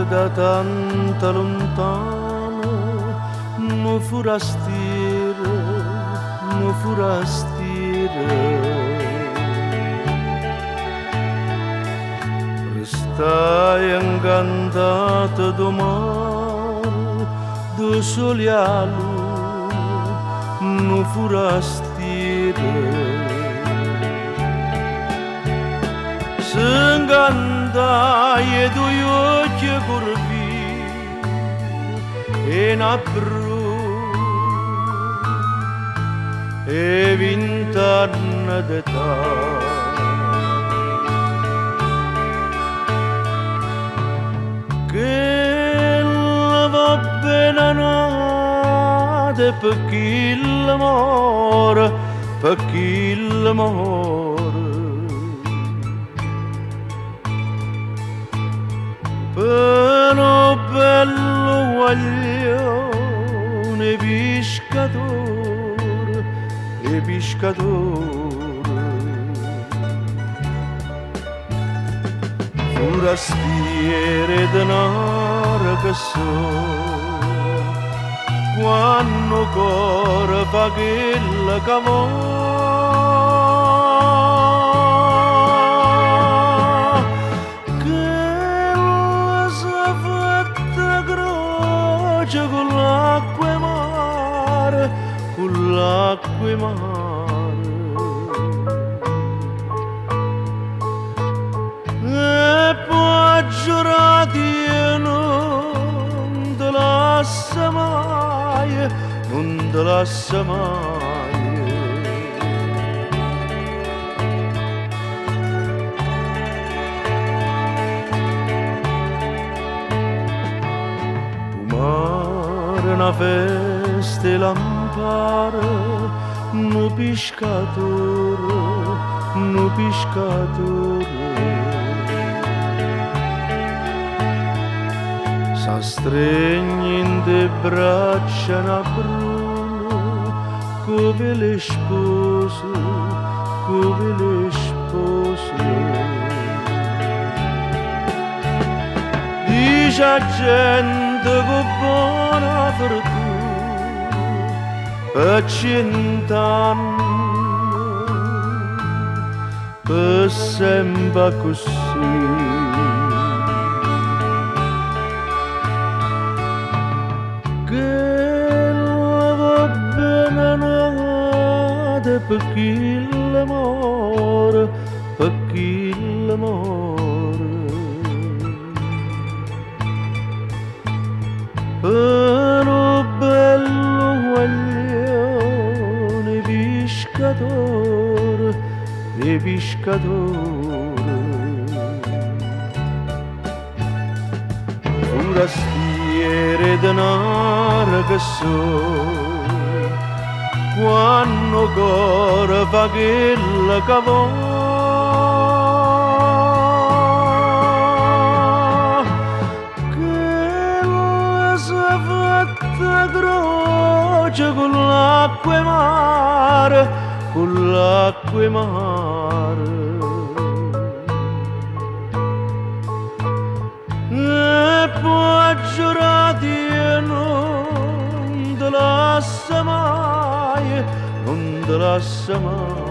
da tanta lontana, mu forastiere, mu forastiere. Restai incantata do mare, do solialo, mu forastiere. S'ingandai e due occhi curvi e n'abbru e 20 anni d'età. Che la va bene nata per chi l'amore, per chi l'amore. Però bello guaglione pescatore, e pescatore. Forastiere denaro che so, quando cuore fa quella che con l'acqua e mare, con l'acqua e mare. E poi giurati non te lascia mai, non te lascia mai. Una festa e lampare, no pescatore, no pescatore. S'astregni in de braccia na bruno, come le spose, come le spose. Dice a gente con buona fortuna per 100 anni, per sempre così. Che la va bene nata per chi l'amore, per chi l'amore. Però bello guaglione pescatore, e pescatore. Forastiere denaro che so, quando cuore fa quella che vuole. Croce con l'acqua e mare, con l'acqua e mare. E poi giurati non te lascia mai, non te lascia mai.